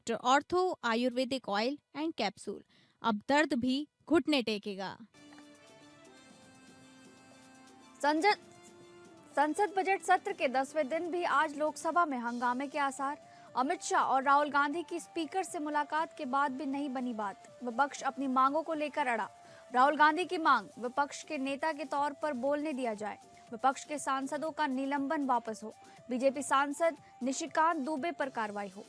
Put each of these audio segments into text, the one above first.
Doctor ortho Ayurvedic oil and capsule. अब दर्द भी घुटने टेकेगा। संजय संसद बजट सत्र के 10वें दिन भी आज लोकसभा में हंगामे के आसार। अमित शाह और राहुल गांधी की स्पीकर से मुलाकात के बाद भी नहीं बनी बात। विपक्ष अपनी मांगों को लेकर अड़ा। राहुल गांधी की मांग, विपक्ष के नेता के तौर पर बोलने दिया जाए। विपक्ष के सांसदों का निलंबन वापस हो। बीजेपी सांसद निशिकांत दुबे पर कार्रवाई हो।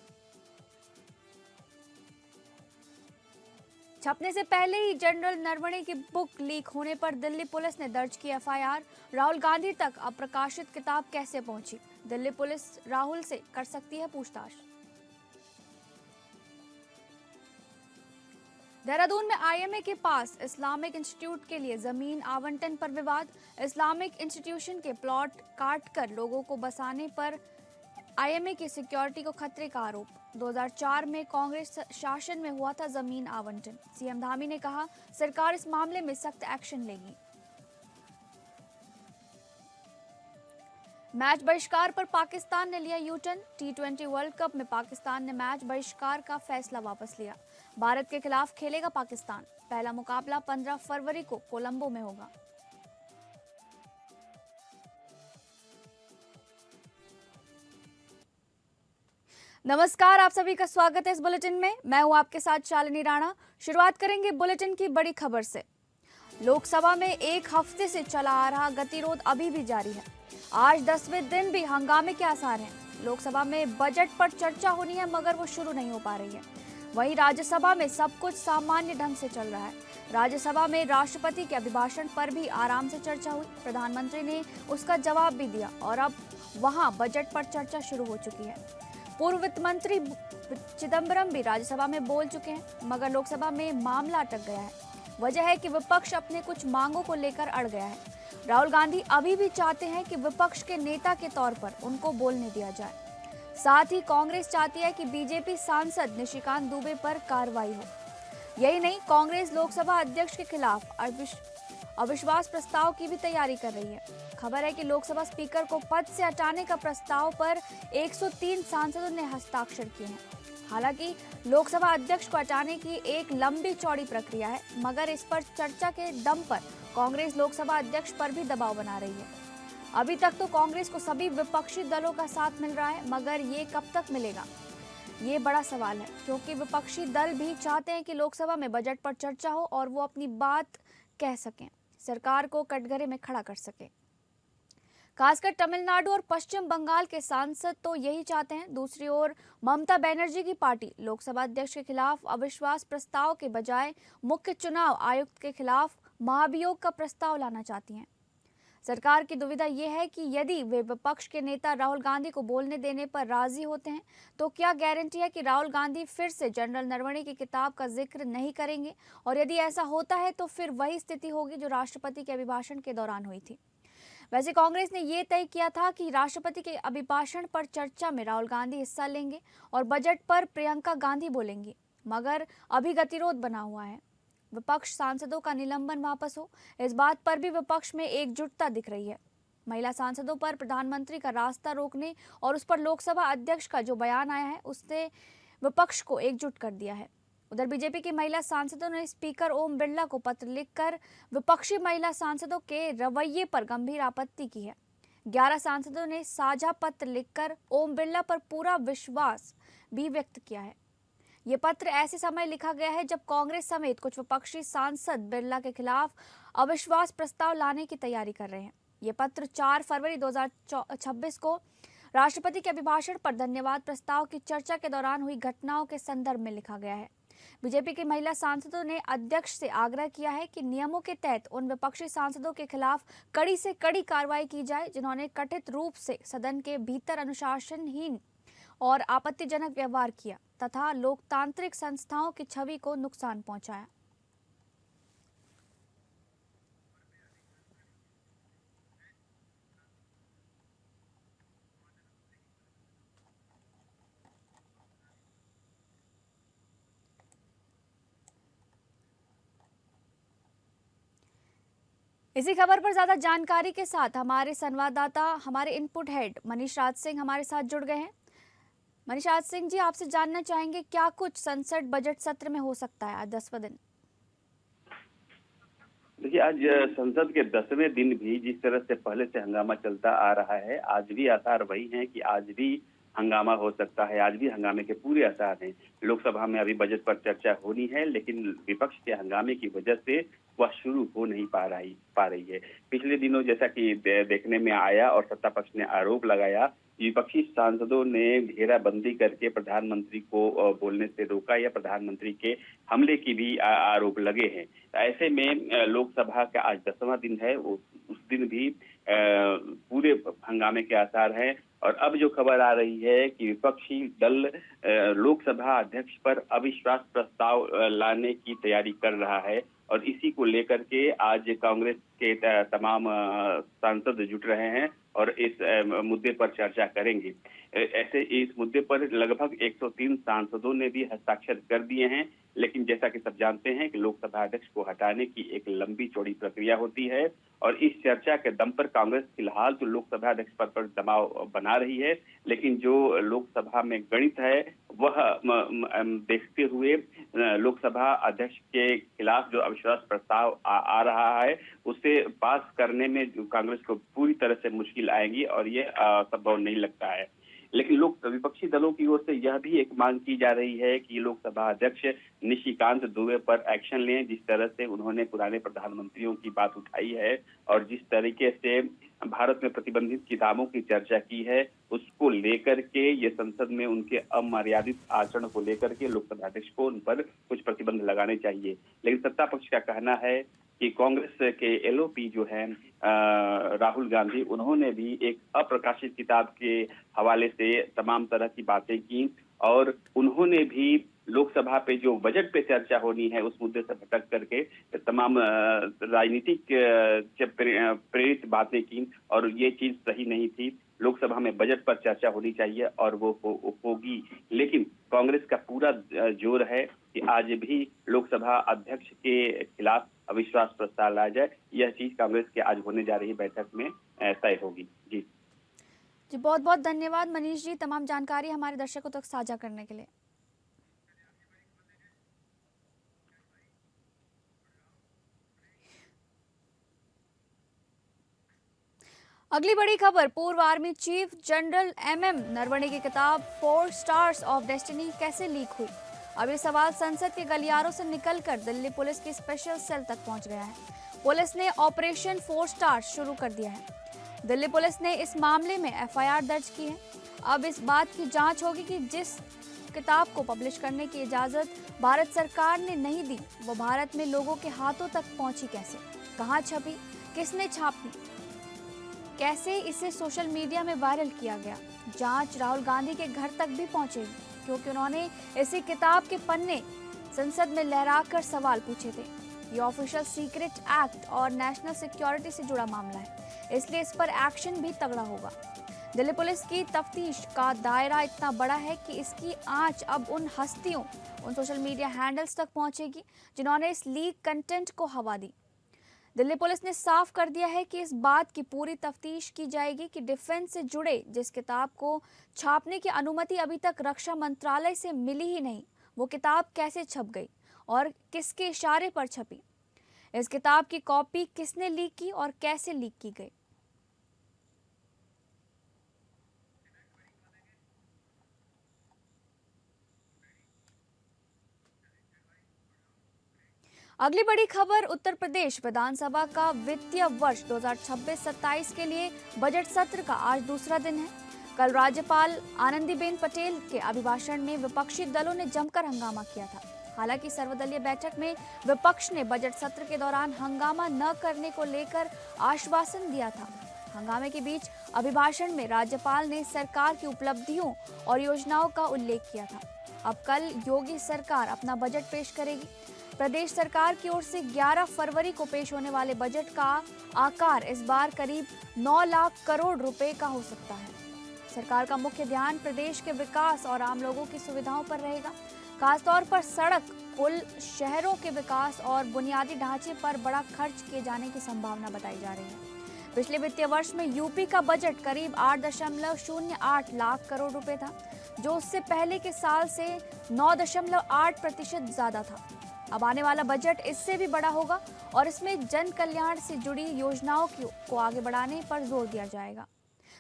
छपने से पहले ही जनरल नरवणे की बुक लीक होने पर दिल्ली पुलिस ने दर्ज की एफआईआर। राहुल गांधी तक अप्रकाशित किताब कैसे पहुंची? दिल्ली पुलिस राहुल से कर सकती है पूछताछ। देहरादून में आईएमए के पास इस्लामिक इंस्टीट्यूट के लिए जमीन आवंटन पर विवाद। इस्लामिक इंस्टीट्यूशन के प्लॉट काटकर लोगों को बसाने पर आईएमए की सिक्योरिटी को खतरे का आरोप। 2004 में कांग्रेस शासन में हुआ था जमीन आवंटन। सीएम धामी ने कहा, सरकार इस मामले में सख्त एक्शन लेगी। मैच बहिष्कार पर पाकिस्तान ने लिया यू-टर्न। टी20 वर्ल्ड कप में पाकिस्तान ने मैच बहिष्कार का फैसला वापस लिया। भारत के खिलाफ खेलेगा पाकिस्तान। पहला मुकाबला 15 फरवरी को कोलंबो में होगा। नमस्कार, आप सभी का स्वागत है इस बुलेटिन में। मैं हूं आपके साथ शालिनी राणा। शुरुआत करेंगे बुलेटिन की बड़ी खबर से। लोकसभा में एक हफ्ते से चला आ रहा गतिरोध अभी भी जारी है। आज 10वें दिन भी हंगामे के आसार हैं। लोकसभा में बजट पर चर्चा होनी है मगर वो शुरू नहीं हो पा रही है। वहीं राज्यसभा में सब कुछ सामान्य ढंग से चल रहा है। राज्यसभा में राष्ट्रपति के अभिभाषण पर भी आराम से चर्चा हुई। प्रधानमंत्री ने उसका जवाब भी दिया और अब वहां बजट पर चर्चा शुरू हो चुकी है। पूर्व वित्त मंत्री चिदम्बरम भी राज्यसभा में बोल चुके हैं मगर लोकसभा में मामला अटक गया है। वजह है कि विपक्ष अपने कुछ मांगों को लेकर अड़ गया है। राहुल गांधी अभी भी चाहते हैं कि विपक्ष के नेता के तौर पर उनको बोलने दिया जाए। साथ ही कांग्रेस चाहती है कि बीजेपी सांसद निशिकांत दुबे पर कार्रवाई हो। यही नहीं, कांग्रेस लोकसभा अध्यक्ष के खिलाफ अविश्वास प्रस्ताव की भी तैयारी कर रही है। खबर है कि लोकसभा स्पीकर को पद से हटाने का प्रस्ताव पर 103 सांसदों ने हस्ताक्षर किए हैं। हालांकि लोकसभा अध्यक्ष को हटाने की एक लंबी चौड़ी प्रक्रिया है मगर इस पर चर्चा के दम पर कांग्रेस लोकसभा अध्यक्ष पर भी दबाव बना रही है। अभी तक तो कांग्रेस को सभी विपक्षी दलों का साथ मिल रहा है मगर ये कब तक मिलेगा, ये बड़ा सवाल है क्योंकि विपक्षी दल भी चाहते हैं कि लोकसभा में बजट पर चर्चा हो और वो अपनी बात कह सकें, सरकार को कटघरे में खड़ा कर सके। खासकर तमिलनाडु और पश्चिम बंगाल के सांसद तो यही चाहते हैं। दूसरी ओर ममता बनर्जी की पार्टी लोकसभा अध्यक्ष के खिलाफ अविश्वास प्रस्ताव के बजाय मुख्य चुनाव आयुक्त के खिलाफ महाभियोग का प्रस्ताव लाना चाहती हैं। सरकार की दुविधा यह है कि यदि वे विपक्ष के नेता राहुल गांधी को बोलने देने पर राजी होते हैं तो क्या गारंटी है कि राहुल गांधी फिर से जनरल नरवणे की किताब का जिक्र नहीं करेंगे, और यदि ऐसा होता है तो फिर वही स्थिति होगी जो राष्ट्रपति के अभिभाषण के दौरान हुई थी। वैसे कांग्रेस ने यह तय किया था कि राष्ट्रपति के अभिभाषण पर चर्चा में राहुल गांधी हिस्सा लेंगे और बजट पर प्रियंका गांधी बोलेंगी, मगर अभी गतिरोध बना हुआ है। विपक्ष सांसदों का निलंबन वापस हो, इस बात पर भी विपक्ष में एकजुटता दिख रही है। महिला सांसदों पर प्रधानमंत्री का रास्ता रोकने और उस पर लोकसभा अध्यक्ष का जो बयान आया है उसने विपक्ष को एकजुट कर दिया है। उधर बीजेपी की महिला सांसदों ने स्पीकर ओम बिरला को पत्र लिखकर विपक्षी महिला सांसदों के रवैये पर गंभीर आपत्ति की है। 11 सांसदों ने साझा पत्र लिखकर ओम बिरला पर पूरा विश्वास भी व्यक्त किया है। ये पत्र ऐसे समय लिखा गया है जब कांग्रेस समेत कुछ विपक्षी सांसद बिरला के खिलाफ अविश्वास प्रस्ताव लाने की तैयारी कर रहे हैं। ये पत्र 4 फरवरी 2026 को राष्ट्रपति के अभिभाषण पर धन्यवाद प्रस्ताव की चर्चा के दौरान हुई घटनाओं के संदर्भ में लिखा गया है। बीजेपी की महिला सांसदों ने अध्यक्ष से आग्रह किया है कि नियमों के तहत उन विपक्षी सांसदों के खिलाफ कड़ी से कड़ी कार्रवाई की जाए जिन्होंने कथित रूप से सदन के भीतर अनुशासनहीन और आपत्तिजनक व्यवहार किया तथा लोकतांत्रिक संस्थाओं की छवि को नुकसान पहुंचाया। इसी खबर पर ज्यादा जानकारी के साथ हमारे संवाददाता, हमारे इनपुट हेड मनीष राज सिंह हमारे साथ जुड़ गए हैं। मनीषा सिंह जी, आपसे जानना चाहेंगे क्या कुछ संसद बजट सत्र में हो सकता है आज 10वां दिन। देखिए, आज संसद के 10वें दिन भी जिस तरह से पहले से हंगामा चलता आ रहा है, आज भी आसार वही हैं कि आज भी हंगामा हो सकता है। आज भी हंगामे के पूरे आसार हैं। लोकसभा में अभी बजट पर चर्चा होनी है, लेकिन विपक्ष के हंगामे की वजह से वह शुरू हो नहीं पा रही है। पिछले दिनों जैसा कि देखने में आया और सत्ता पक्ष ने आरोप लगाया, विपक्षी सांसदों ने घेराबंदी करके प्रधानमंत्री को बोलने से रोका या प्रधानमंत्री के हमले की भी आरोप लगे हैं। ऐसे में लोकसभा का आज 10वां दिन है, उस दिन भी पूरे हंगामे के आसार हैं। और अब जो खबर आ रही है कि विपक्षी दल लोकसभा अध्यक्ष पर अविश्वास प्रस्ताव लाने की तैयारी कर रहा है और इसी को लेकर के आज कांग्रेस के तमाम सांसद जुट रहे हैं और इस मुद्दे पर चर्चा करेंगे। ऐसे इस मुद्दे पर लगभग 103 सांसदों ने भी हस्ताक्षर कर दिए हैं, लेकिन जैसा कि सब जानते हैं कि लोकसभा अध्यक्ष को हटाने की एक लंबी चौड़ी प्रक्रिया होती है और इस चर्चा के दम पर कांग्रेस फिलहाल तो लोकसभा अध्यक्ष पद पर दबाव बना रही है, लेकिन जो लोकसभा में गणित है वह देखते हुए लोकसभा अध्यक्ष के खिलाफ जो अविश्वास प्रस्ताव आ रहा है उसे पास करने में कांग्रेस को पूरी तरह से मुश्किल आएगी और ये संभव नहीं लगता है। लेकिन विपक्षी दलों की ओर से यह भी एक मांग की जा रही है कि लोकसभा अध्यक्ष निशिकांत दुबे पर एक्शन लें। जिस तरह से उन्होंने पुराने प्रधानमंत्रियों की बात उठाई है और जिस तरीके से भारत में प्रतिबंधित किताबों की चर्चा की है, उसको लेकर के ये संसद में उनके अमर्यादित आचरण को लेकर के लोकसभा अध्यक्ष को उन पर कुछ प्रतिबंध लगाने चाहिए। लेकिन सत्ता पक्ष का कहना है कि कांग्रेस के एलओपी जो है राहुल गांधी, उन्होंने भी एक अप्रकाशित किताब के हवाले से तमाम तरह की बातें की और उन्होंने भी लोकसभा पे जो बजट पे चर्चा होनी है उस मुद्दे से भटक करके तमाम राजनीतिक प्रेरित बातें की और ये चीज सही नहीं थी। लोकसभा में बजट पर चर्चा होनी चाहिए और वो होगी, लेकिन कांग्रेस का पूरा जोर है कि आज भी लोकसभा अध्यक्ष के खिलाफ अविश्वास प्रस्ताव लाया जाए। यह चीज कांग्रेस के आज होने जा रही बैठक में तय होगी। जी बहुत बहुत धन्यवाद मनीष जी, तमाम जानकारी हमारे दर्शकों तक साझा करने के लिए। अगली बड़ी खबर, पूर्व army chief general MM Naravane की किताब 4 स्टार्स ऑफ डेस्टिनी कैसे लीक हुई। अब ये सवाल संसद के गलियारों से निकलकर दिल्ली पुलिस की स्पेशल सेल तक पहुंच गया है। पुलिस ने ऑपरेशन 4 स्टार्स शुरू कर दिया है। दिल्ली पुलिस ने इस मामले में एफआईआर दर्ज की है। अब इस बात की जांच होगी कि जिस किताब को पब्लिश करने की इजाजत भारत सरकार ने नहीं दी, वो भारत में लोगों के हाथों तक पहुंची कैसे, कहां छपी, किसने छापी, कैसे इसे सोशल मीडिया में वायरल किया गया। जांच राहुल गांधी के घर तक भी पहुंचेगी, क्योंकि उन्होंने इसी किताब के पन्ने संसद में लहराकर सवाल पूछे थे। ये ऑफिशियल सीक्रेट एक्ट और नेशनल सिक्योरिटी से जुड़ा मामला है, इसलिए इस पर एक्शन भी तगड़ा होगा। दिल्ली पुलिस की तफ्तीश का दायरा इतना बड़ा है कि इसकी आंच अब उन हस्तियों, उन सोशल मीडिया हैंडल्स तक पहुंचेगी जिन्होंने इस लीक कंटेंट को हवा दी। दिल्ली पुलिस ने साफ कर दिया है कि इस बात की पूरी तफ्तीश की जाएगी कि डिफेंस से जुड़े जिस किताब को छापने की अनुमति अभी तक रक्षा मंत्रालय से मिली ही नहीं, वो किताब कैसे छप गई और किसके इशारे पर छपी। इस किताब की कॉपी किसने लीक की और कैसे लीक की गई। अगली बड़ी खबर, उत्तर प्रदेश विधानसभा का वित्तीय वर्ष 2026-27 के लिए बजट सत्र का आज दूसरा दिन है। कल राज्यपाल आनंदीबेन पटेल के अभिभाषण में विपक्षी दलों ने जमकर हंगामा किया था। हालांकि सर्वदलीय बैठक में विपक्ष ने बजट सत्र के दौरान हंगामा न करने को लेकर आश्वासन दिया था। हंगामे के बीच अभिभाषण में राज्यपाल ने सरकार की उपलब्धियों और योजनाओं का उल्लेख किया था। अब कल योगी सरकार अपना बजट पेश करेगी। प्रदेश सरकार की ओर से 11 फरवरी को पेश होने वाले बजट का आकार इस बार करीब 9 लाख करोड़ रुपए का हो सकता है। सरकार का मुख्य ध्यान प्रदेश के विकास और आम लोगों की सुविधाओं पर रहेगा। खासतौर पर सड़क, पुल, शहरों के विकास और बुनियादी ढांचे पर बड़ा खर्च किए जाने की संभावना बताई जा रही है। पिछले वित्तीय वर्ष में यूपी का बजट करीब 8.08 लाख करोड़ रुपए था, जो उससे पहले के साल से 9.8% ज़्यादा था। अब आने वाला बजट इससे भी बड़ा होगा और इसमें जन कल्याण से जुड़ी योजनाओं को आगे बढ़ाने पर जोर दिया जाएगा।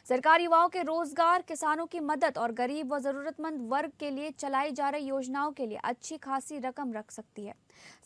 सरकार युवाओं के रोजगार, किसानों की मदद और गरीब व जरूरतमंद वर्ग के लिए चलाई जा रही योजनाओं के लिए अच्छी खासी रकम रख सकती है।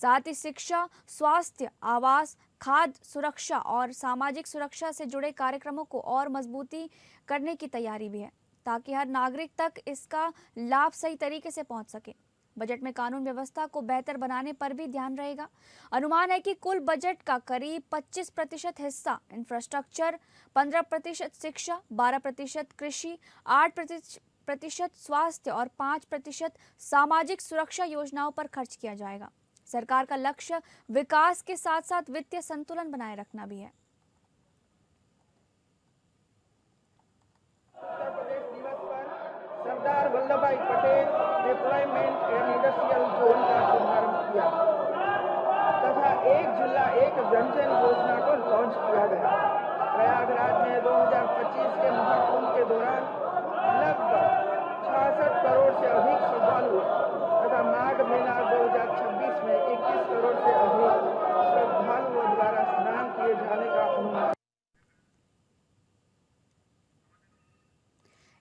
साथ ही शिक्षा, स्वास्थ्य, आवास, खाद्य सुरक्षा और सामाजिक सुरक्षा से जुड़े कार्यक्रमों को और मजबूती करने की तैयारी भी है, ताकि हर नागरिक तक इसका लाभ सही तरीके से पहुंच सके। बजट में कानून व्यवस्था को बेहतर बनाने पर भी ध्यान रहेगा। अनुमान है कि कुल बजट का करीब 25% हिस्सा इंफ्रास्ट्रक्चर, 15% शिक्षा, 12% कृषि, 8% स्वास्थ्य और 5% सामाजिक सुरक्षा योजनाओं पर खर्च किया जाएगा। सरकार का लक्ष्य विकास के साथ साथ वित्तीय संतुलन बनाए रखना भी है। सरदार वल्लभ भाई Patel deployment and industrial zone का शुभारंभ किया तथा एक जिला एक व्यंजन योजना को लॉन्च किया गया। प्रयागराज में 2025 के महाकुंभ के दौरान लगभग 66 करोड़ से अधिक श्रद्धालु तथा माघ मेला 2026 में 21 करोड़ से अधिक श्रद्धालुओं द्वारा स्नान किए जाने का अनुमान।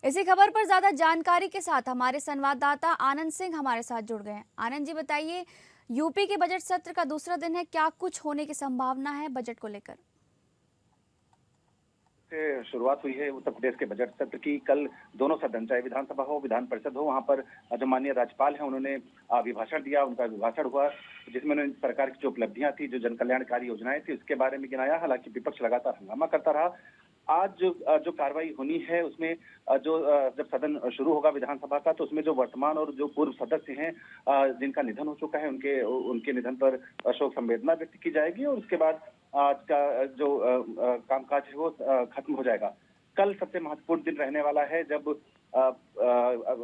इसी खबर पर ज्यादा जानकारी के साथ हमारे संवाददाता आनंद सिंह हमारे साथ जुड़ गए हैं। आनंद जी, बताइए, यूपी के बजट सत्र का दूसरा दिन है, क्या कुछ होने की संभावना है बजट को लेकर? से शुरुआत हुई है उत्तर प्रदेश के बजट सत्र की। कल दोनों सदन, चाहे विधानसभा हो विधान परिषद हो, वहां पर जो माननीय राज्यपाल हैं उन्होंने अभिभाषण दिया। उनका अभिभाषण हुआ जिसमें उन्होंने सरकार की जो उपलब्धियां थी, जो जन कल्याणकारी योजनाएं थी, उसके बारे में गिनाया। हालांकि विपक्ष लगातार हंगामा करता रहा। आज जो कार्रवाई होनी है उसमें जब सदन शुरू होगा विधानसभा का, तो उसमें जो वर्तमान और जो पूर्व सदस्य हैं जिनका निधन हो चुका है, उनके निधन पर शोक संवेदना व्यक्त की जाएगी और उसके बाद आज का जो कामकाज है वो खत्म हो जाएगा। कल सबसे महत्वपूर्ण दिन रहने वाला है जब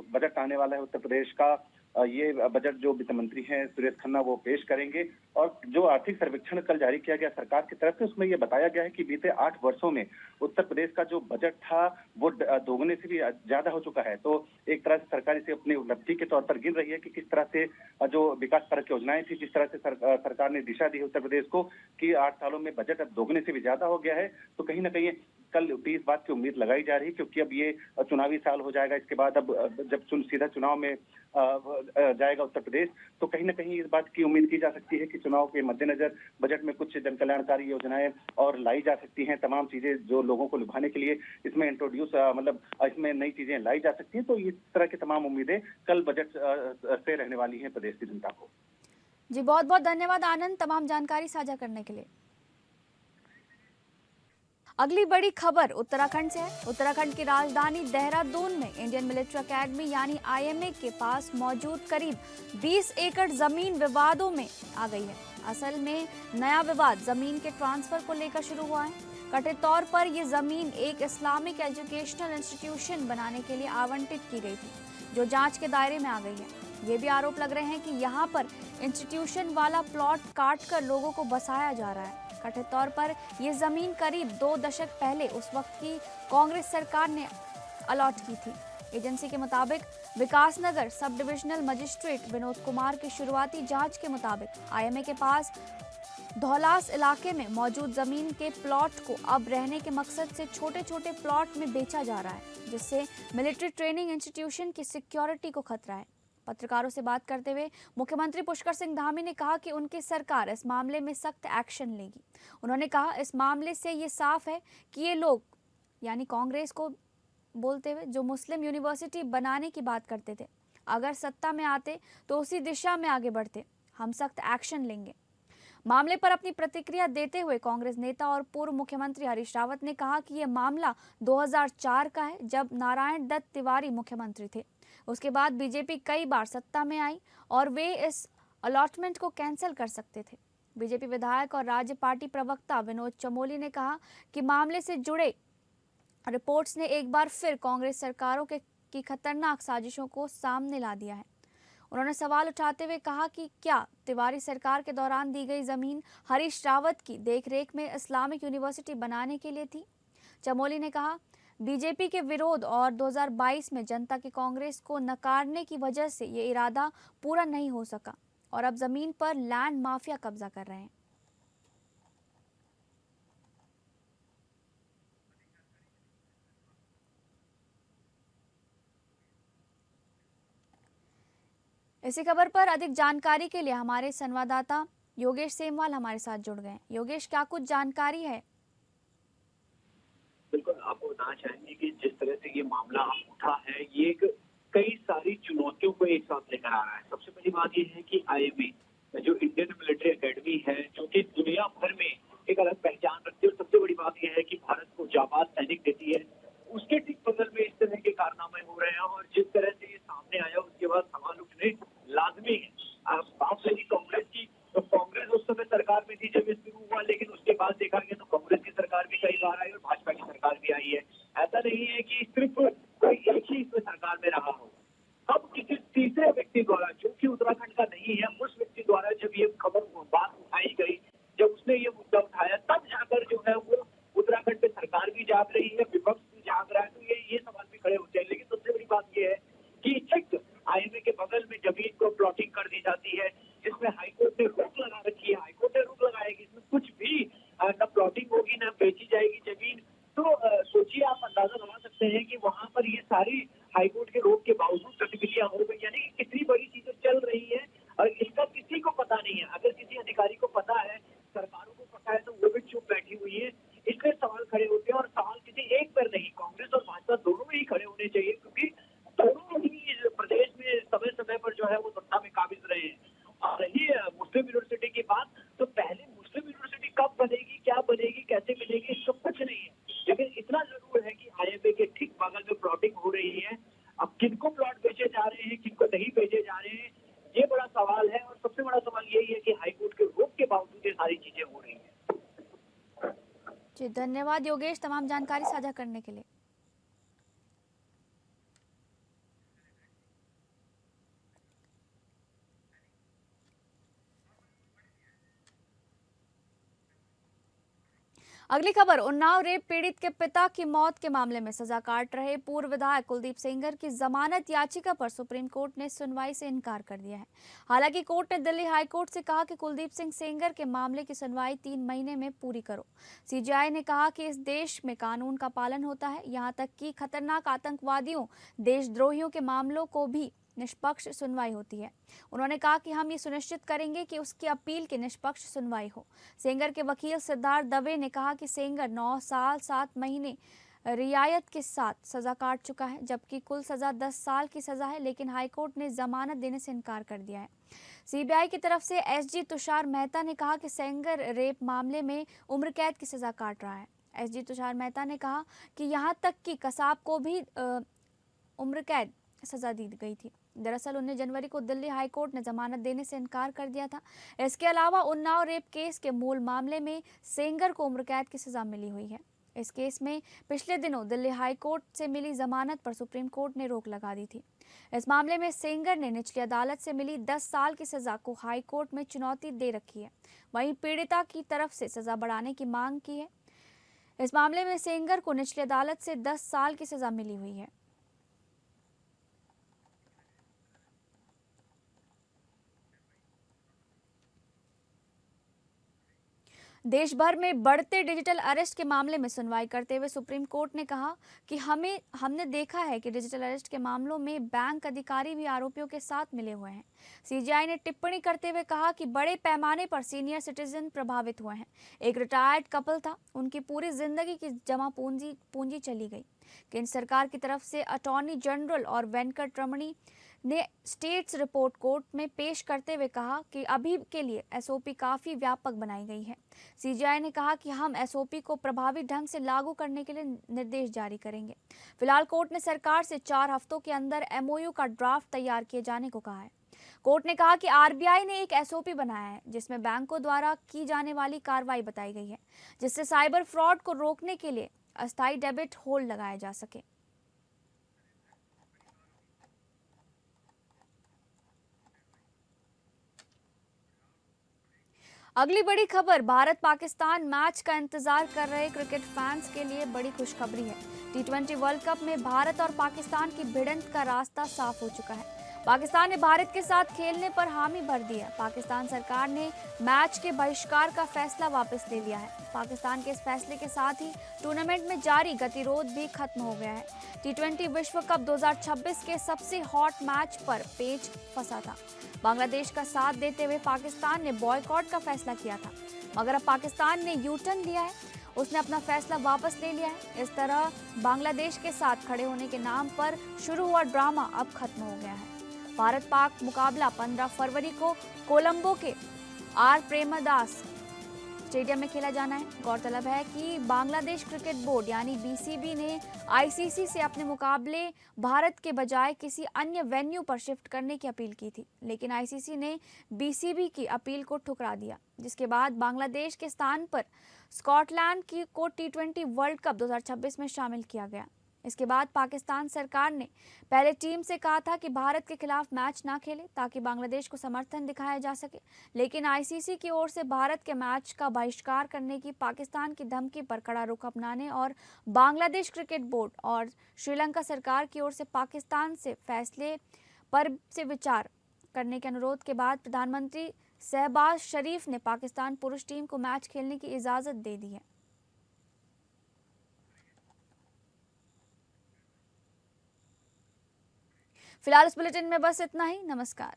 बजट आने वाला है उत्तर प्रदेश का। ये बजट जो वित्त मंत्री हैं सुरेश खन्ना वो पेश करेंगे और जो आर्थिक सर्वेक्षण कल जारी किया गया सरकार की तरफ से, उसमें ये बताया गया है कि बीते 8 वर्षों में उत्तर प्रदेश का जो बजट था वो दोगुने से भी ज्यादा हो चुका है। तो एक तरह से सरकार इसे अपनी उपलब्धि के तौर पर गिन रही है कि किस तरह से जो विकास परक योजनाएं थी, जिस तरह से सरकार ने दिशा दी है उत्तर प्रदेश को कि 8 सालों में बजट अब दोगुने से भी ज्यादा हो गया है। तो कहीं ना कहीं कल भी इस बात की उम्मीद लगाई जा रही है, क्योंकि अब ये चुनावी साल हो जाएगा। इसके बाद अब जब सीधा चुनाव में जाएगा उत्तर प्रदेश, तो कहीं ना कहीं इस बात की उम्मीद की जा सकती है कि चुनाव के मद्देनजर बजट में कुछ जन कल्याणकारी योजनाएं और लाई जा सकती हैं। तमाम चीजें जो लोगों को लुभाने के लिए इसमें इसमें नई चीजें लाई जा सकती हैं। तो इस तरह की तमाम उम्मीदें कल बजट से रहने वाली हैं प्रदेश की जनता को। जी, बहुत बहुत धन्यवाद आनंद, तमाम जानकारी साझा करने के लिए। अगली बड़ी खबर उत्तराखंड से है। उत्तराखंड की राजधानी देहरादून में इंडियन मिलिट्री एकेडमी यानी आईएमए के पास मौजूद करीब 20 एकड़ जमीन विवादों में आ गई है। असल में नया विवाद जमीन के ट्रांसफर को लेकर शुरू हुआ है। कथित तौर पर यह जमीन एक इस्लामिक एजुकेशनल इंस्टीट्यूशन बनाने के लिए आवंटित की गई थी, जो जांच के दायरे में आ गई है। ये भी आरोप लग रहे हैं कि यहाँ पर इंस्टीट्यूशन वाला प्लॉट काट कर लोगों को बसाया जा रहा है। कथित तौर पर यह जमीन करीब 2 दशक पहले उस वक्त की कांग्रेस सरकार ने अलॉट की थी। एजेंसी के मुताबिक Vikasnagar sub divisional magistrate Vinod Kumar की शुरुआती जांच के मुताबिक आईएमए के पास धौलास इलाके में मौजूद जमीन के प्लॉट को अब रहने के मकसद से छोटे छोटे प्लॉट में बेचा जा रहा है, जिससे मिलिट्री ट्रेनिंग इंस्टीट्यूशन की सिक्योरिटी को खतरा है। पत्रकारों से बात करते हुए मुख्यमंत्री पुष्कर सिंह धामी ने कहा कि उनकी सरकार इस मामले में सख्त एक्शन लेगी। उन्होंने कहा, इस मामले से ये साफ है कि ये लोग यानी कांग्रेस को बोलते हुए जो मुस्लिम यूनिवर्सिटी बनाने की बात करते थे, अगर सत्ता में आते तो उसी दिशा में आगे बढ़ते। हम सख्त एक्शन लेंगे। मामले पर अपनी प्रतिक्रिया देते हुए कांग्रेस नेता और पूर्व मुख्यमंत्री हरीश रावत ने कहा कि यह मामला 2004 का है, जब नारायण दत्त तिवारी मुख्यमंत्री थे। उसके बाद बीजेपी कई बार सत्ता में आई और वे इस अलॉटमेंट को कैंसिल कर सकते थे। बीजेपी विधायक और राज्य पार्टी प्रवक्ता विनोद चमोली ने कहा कि मामले से जुड़े रिपोर्ट्स ने एक बार फिर कांग्रेस सरकारों की खतरनाक साजिशों को सामने ला दिया है। उन्होंने सवाल उठाते हुए कहा कि क्या तिवारी सरकार के दौरान दी गई जमीन हरीश रावत की देखरेख में इस्लामिक यूनिवर्सिटी बनाने के लिए थी। चमोली ने कहा, बीजेपी के विरोध और 2022 में जनता की कांग्रेस को नकारने की वजह से ये इरादा पूरा नहीं हो सका और अब जमीन पर लैंड माफिया कब्जा कर रहे हैं। इसी खबर पर अधिक जानकारी के लिए हमारे संवाददाता योगेश सेमवाल हमारे साथ जुड़ गए। योगेश, क्या कुछ जानकारी है? बिल्कुल, आपको बताना चाहेंगे कि जिस तरह से ये मामला उठा है, ये एक कई सारी चुनौतियों को एक साथ लेकर आ रहा है। सबसे बड़ी बात ये है कि आईएमए जो इंडियन मिलिट्री एकेडमी है, जो कि दुनिया भर में एक अलग पहचान रखती है, और सबसे बड़ी बात यह है कि भारत को जाबाज सैनिक देती है, उसके ठीक बगल में इस तरह के कारनामे हो रहे हैं। और जिस तरह से ये सामने आया, उसके बाद सवाल उठने लाजमी है। आप बात रही कांग्रेस की, तो कांग्रेस उस समय सरकार में थी जब ये शुरू हुआ, लेकिन उसके बाद देखा गया तो कांग्रेस की सरकार भी कई बार आई और भाजपा की सरकार भी आई है। ऐसा नहीं है कि सिर्फ कोई एक ही इसमें सरकार में रहा हो। अब किसी तीसरे व्यक्ति द्वारा, जो कि उत्तराखंड का नहीं है, उस व्यक्ति द्वारा जब ये खबर बात उठाई गई, जब उसने ये मुद्दा उठाया, तब जाकर जो है वो उत्तराखंड में सरकार भी जाग रही है, विपक्ष भी जाग रहा है, तो ये सवाल भी खड़े होते हैं। लेकिन सबसे बड़ी बात ये है कि ठीक आईएमए के बगल में जमीन को प्लॉटिंग कर दी जाती है, जिसमें हाईकोर्ट ने रोक लगा रखी है। हाईकोर्ट ने रोक लगाएगी, इसमें कुछ भी न प्लॉटिंग होगी, न बेची जाएगी जमीन। तो सोचिए, आप अंदाजा लगा सकते हैं कि वहां पर ये सारी हाईकोर्ट के रोक के बावजूद गतिविधियां हो गई, यानी कि कितनी बड़ी चीजें चल रही है और इसका किसी को पता नहीं है। अगर किसी अधिकारी को पता है, सरकारों को पता है, तो वो भी चुप बैठी हुई है। इसलिए सवाल खड़े होते हैं, और सवाल किसी एक पर नहीं, कांग्रेस और भाजपा दोनों में ही खड़े होने चाहिए, क्योंकि दोनों ही इस प्रदेश में समय समय पर जो है वो सत्ता में काबिज रहे हैं। और रही मुस्लिम यूनिवर्सिटी की बात, तो पहले मुस्लिम यूनिवर्सिटी कब बनेगी, क्या बनेगी, कैसे मिलेगी, इसका कुछ नहीं है। लेकिन इतना जरूर है कि आईएमए के ठीक बगल में प्लॉटिंग हो रही है। अब किनको प्लॉट बेचे जा रहे हैं, किनको नहीं बेचे जा रहे हैं, ये बड़ा सवाल है। और सबसे बड़ा सवाल यही है कि हाईकोर्ट के रोक के बावजूद ये सारी चीजें हो रही है। जी, धन्यवाद योगेश तमाम जानकारी साझा करने के लिए। अगली खबर, उन्नाव रेप पीड़ित के पिता की मौत के मामले में सजा काट रहे पूर्व विधायक कुलदीप सेंगर की जमानत याचिका पर सुप्रीम कोर्ट ने सुनवाई से इनकार कर दिया है। हालांकि कोर्ट ने दिल्ली हाई कोर्ट से कहा कि कुलदीप सिंह सेंगर के मामले की सुनवाई 3 महीने में पूरी करो। सीजेआई ने कहा कि इस देश में कानून का पालन होता है, यहाँ तक कि खतरनाक आतंकवादियों, देशद्रोहियों के मामलों को भी निष्पक्ष सुनवाई होती है। उन्होंने कहा कि हम ये सुनिश्चित करेंगे कि उसकी अपील की निष्पक्ष सुनवाई हो। सेंगर के वकील सिद्धार्थ दवे ने कहा कि सेंगर 9 साल 7 महीने रियायत के साथ सजा काट चुका है, जबकि कुल सजा 10 साल की सजा है, लेकिन हाईकोर्ट ने जमानत देने से इनकार कर दिया है। सीबीआई की तरफ से एसजी तुषार मेहता ने कहा कि सेंगर रेप मामले में उम्र कैद की सजा काट रहा है। एसजी तुषार मेहता ने कहा कि यहाँ तक कि कसाब को भी उम्र कैद सजा दी गई थी। दरअसल 19 जनवरी को दिल्ली हाईकोर्ट ने जमानत देने से इनकार कर दिया था। इसके अलावा उन्नाव रेप केस के मूल मामले में सेंगर को उम्र कैद की सजा मिली हुई है। इस केस में पिछले दिनों दिल्ली हाईकोर्ट से मिली जमानत पर सुप्रीम कोर्ट ने रोक लगा दी थी। इस मामले में सेंगर ने निचली अदालत से मिली 10 साल की सजा को हाईकोर्ट में चुनौती दे रखी है। वहीं पीड़िता की तरफ से सजा बढ़ाने की मांग की है। इस मामले में सेंगर को निचली अदालत से 10 साल की सजा मिली हुई है। देश भर में बढ़ते डिजिटल अरेस्ट के मामले में सुनवाई करते हुए सुप्रीम कोर्ट ने कहा कि हमने देखा है कि डिजिटल अरेस्ट के मामलों में बैंक अधिकारी भी आरोपियों के साथ मिले हुए हैं। सीजीआई ने टिप्पणी करते हुए कहा कि बड़े पैमाने पर सीनियर सिटीजन प्रभावित हुए हैं। एक रिटायर्ड कपल था, उनकी पूरी जिंदगी की जमा पूंजी चली गई। केंद्र सरकार की तरफ से अटॉर्नी जनरल और वेंकट रमणी ने स्टेट्स रिपोर्ट कोर्ट में पेश करते हुए कहा कि अभी के लिए एसओपी काफी व्यापक बनाई गई है। सीजीआई ने कहा कि हम एसओपी को प्रभावी ढंग से लागू करने के लिए निर्देश जारी करेंगे। फिलहाल कोर्ट ने सरकार से 4 हफ्तों के अंदर एमओयू का ड्राफ्ट तैयार किए जाने को कहा है। कोर्ट ने कहा कि आरबीआई ने एक एसओपी बनाया है जिसमें बैंकों द्वारा की जाने वाली कार्रवाई बताई गई है, जिससे साइबर फ्रॉड को रोकने के लिए अस्थायी डेबिट होल्ड लगाए जा सके। अगली बड़ी खबर, भारत पाकिस्तान मैच का इंतजार कर रहे क्रिकेट फैंस के लिए बड़ी खुशखबरी है। टी20 वर्ल्ड कप में भारत और पाकिस्तान की भिड़ंत का रास्ता साफ हो चुका है। पाकिस्तान ने भारत के साथ खेलने पर हामी भर दी है। पाकिस्तान सरकार ने मैच के बहिष्कार का फैसला वापस ले लिया है। पाकिस्तान के इस फैसले के साथ ही टूर्नामेंट में जारी गतिरोध भी खत्म हो गया है। टी20 विश्व कप 2026 के सबसे हॉट मैच पर पेच फंसा था। बांग्लादेश का साथ देते हुए पाकिस्तान ने बॉयकॉट का फैसला किया था, मगर अब पाकिस्तान ने यू टर्न लिया है। उसने अपना फैसला वापस ले लिया है। इस तरह बांग्लादेश के साथ खड़े होने के नाम पर शुरू हुआ ड्रामा अब खत्म हो गया है। भारत पाक मुकाबला 15 फरवरी को कोलंबो के आर प्रेमदास स्टेडियम में खेला जाना है। गौरतलब है कि बांग्लादेश क्रिकेट बोर्ड यानी बीसीबी ने आईसीसी से अपने मुकाबले भारत के बजाय किसी अन्य वेन्यू पर शिफ्ट करने की अपील की थी, लेकिन आईसीसी ने बीसीबी की अपील को ठुकरा दिया, जिसके बाद बांग्लादेश के स्थान पर स्कॉटलैंड को टी20 वर्ल्ड कप 2026 में शामिल किया गया। इसके बाद पाकिस्तान सरकार ने पहले टीम से कहा था कि भारत के खिलाफ मैच ना खेले ताकि बांग्लादेश को समर्थन दिखाया जा सके, लेकिन आईसीसी की ओर से भारत के मैच का बहिष्कार करने की पाकिस्तान की धमकी पर कड़ा रुख अपनाने और बांग्लादेश क्रिकेट बोर्ड और श्रीलंका सरकार की ओर से पाकिस्तान से फैसले पर से विचार करने के अनुरोध के बाद प्रधानमंत्री शहबाज शरीफ ने पाकिस्तान पुरुष टीम को मैच खेलने की इजाजत दे दी है। फिलहाल इस बुलेटिन में बस इतना ही। नमस्कार।